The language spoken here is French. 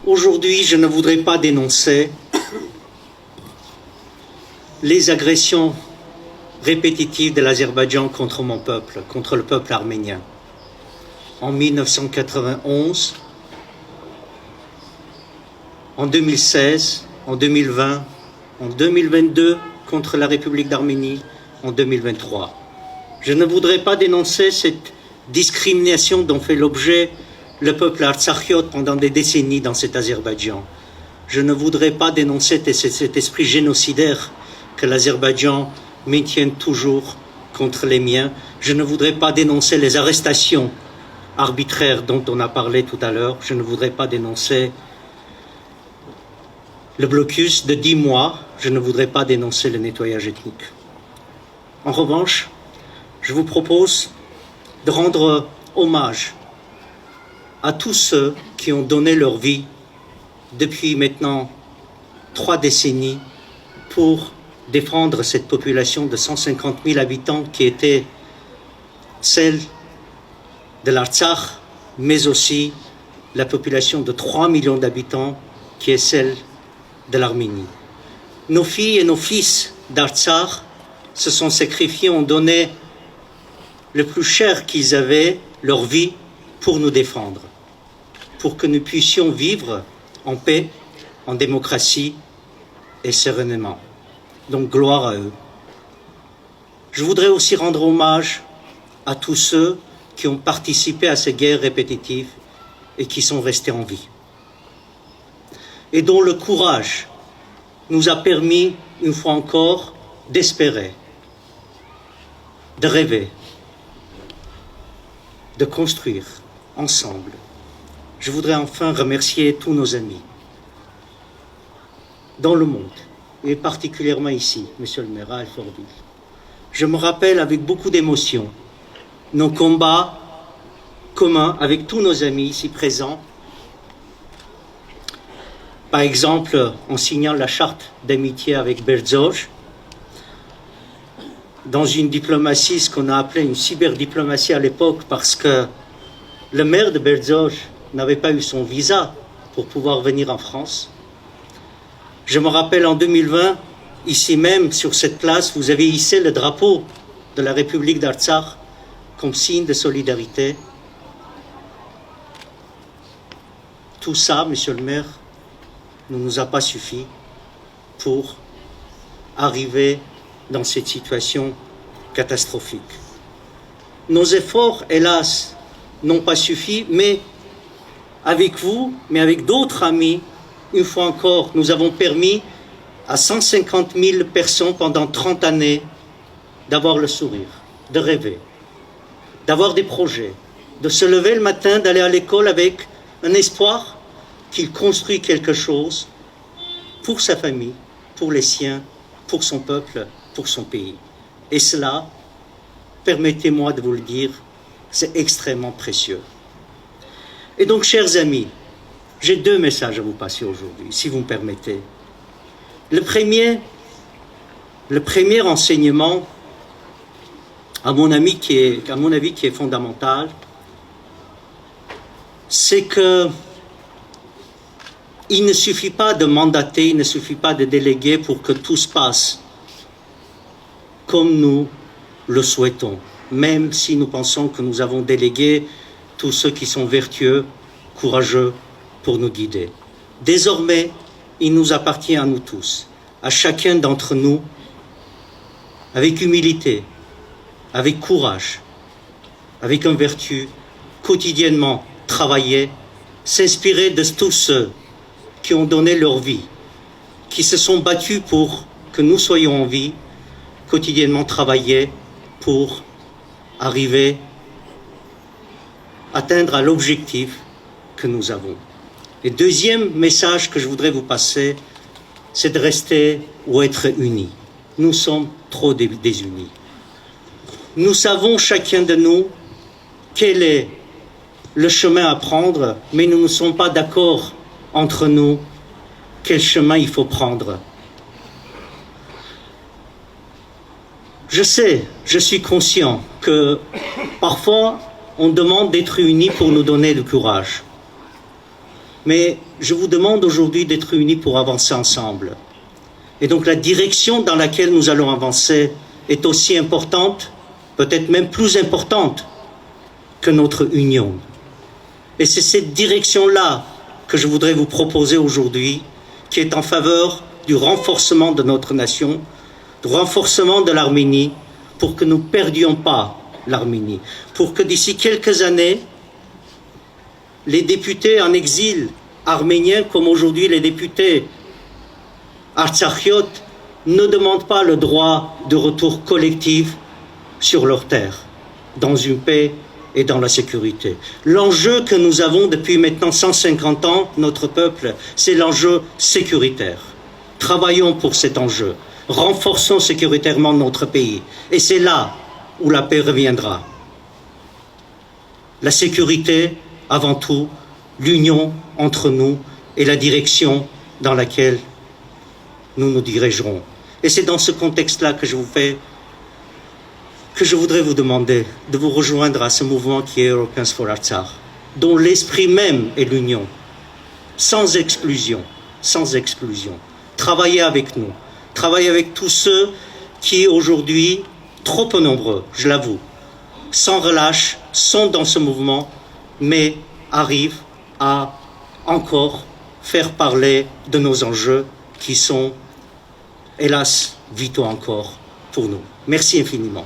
Aujourd'hui, je ne voudrais pas dénoncer les agressions répétitives de l'Azerbaïdjan contre mon peuple, contre le peuple arménien. En 1991, en 2016, en 2020, en 2022 contre la République d'Arménie, en 2023. Je ne voudrais pas dénoncer cette discrimination dont fait l'objet le peuple artsakhiot pendant des décennies dans cet Azerbaïdjan. Je ne voudrais pas dénoncer cet esprit génocidaire que l'Azerbaïdjan maintient toujours contre les miens. Je ne voudrais pas dénoncer les arrestations arbitraires dont on a parlé tout à l'heure. Je ne voudrais pas dénoncer le blocus de 10 mois. Je ne voudrais pas dénoncer le nettoyage ethnique. En revanche, je vous propose de rendre hommage à tous ceux qui ont donné leur vie depuis maintenant 3 décennies pour défendre cette population de 150 000 habitants qui était celle de l'Artsakh, mais aussi la population de 3 millions d'habitants qui est celle de l'Arménie. Nos filles et nos fils d'Artsakh se sont sacrifiés, ont donné le plus cher qu'ils avaient, leur vie, pour nous défendre, pour que nous puissions vivre en paix, en démocratie et sereinement. Donc gloire à eux. Je voudrais aussi rendre hommage à tous ceux qui ont participé à ces guerres répétitives et qui sont restés en vie. Et dont le courage nous a permis, une fois encore, d'espérer, de rêver, de construire ensemble. Je voudrais enfin remercier tous nos amis dans le monde, et particulièrement ici, Monsieur le maire, à Alfortville. Je me rappelle avec beaucoup d'émotion nos combats communs avec tous nos amis ici présents. Par exemple, en signant la charte d'amitié avec Berzoge, dans une diplomatie, ce qu'on a appelé une cyberdiplomatie à l'époque, parce que le maire de Berzoge n'avait pas eu son visa pour pouvoir venir en France. Je me rappelle en 2020, ici même, sur cette place, vous avez hissé le drapeau de la République d'Artsakh comme signe de solidarité. Tout ça, Monsieur le maire, ne nous a pas suffi pour arriver dans cette situation catastrophique. Nos efforts, hélas, n'ont pas suffi, mais avec vous, mais avec d'autres amis, une fois encore, nous avons permis à 150 000 personnes pendant 30 années d'avoir le sourire, de rêver, d'avoir des projets, de se lever le matin, d'aller à l'école avec un espoir qu'il construit quelque chose pour sa famille, pour les siens, pour son peuple, pour son pays. Et cela, permettez-moi de vous le dire, c'est extrêmement précieux. Et donc, chers amis, j'ai 2 messages à vous passer aujourd'hui, si vous me permettez. Le premier enseignement, à mon avis, qui est fondamental, c'est que il ne suffit pas de mandater, il ne suffit pas de déléguer pour que tout se passe comme nous le souhaitons, même si nous pensons que nous avons délégué tous ceux qui sont vertueux, courageux, pour nous guider. Désormais, il nous appartient à nous tous, à chacun d'entre nous, avec humilité, avec courage, avec une vertu, quotidiennement travailler, s'inspirer de tous ceux qui ont donné leur vie, qui se sont battus pour que nous soyons en vie, quotidiennement travailler pour arriver à atteindre l'objectif que nous avons. Et deuxième message que je voudrais vous passer, c'est de rester ou être unis. Nous sommes trop désunis. Nous savons chacun de nous quel est le chemin à prendre, mais nous ne sommes pas d'accord entre nous quel chemin il faut prendre. Je sais, je suis conscient que parfois on demande d'être unis pour nous donner du courage. mais je vous demande aujourd'hui d'être unis pour avancer ensemble. Et donc la direction dans laquelle nous allons avancer est aussi importante, peut-être même plus importante que notre union. Et c'est cette direction-là que je voudrais vous proposer aujourd'hui, qui est en faveur du renforcement de notre nation, du renforcement de l'Arménie, pour que nous ne perdions pas l'Arménie, pour que d'ici quelques années, les députés en exil arméniens, comme aujourd'hui les députés artsakhiot, ne demandent pas le droit de retour collectif sur leur terre, dans une paix et dans la sécurité. L'enjeu que nous avons depuis maintenant 150 ans, notre peuple, c'est l'enjeu sécuritaire. Travaillons pour cet enjeu, renforçons sécuritairement notre pays, et c'est là où la paix reviendra. La sécurité, avant tout, l'union entre nous et la direction dans laquelle nous nous dirigerons. Et c'est dans ce contexte-là que je voudrais vous demander de vous rejoindre à ce mouvement qui est Europeans for Artsakh, dont l'esprit même est l'union, sans exclusion, sans exclusion. Travaillez avec nous, travaillez avec tous ceux qui aujourd'hui, trop peu nombreux, je l'avoue, sans relâche, sont dans ce mouvement, mais arrivent à encore faire parler de nos enjeux qui sont, hélas, vitaux encore pour nous. Merci infiniment.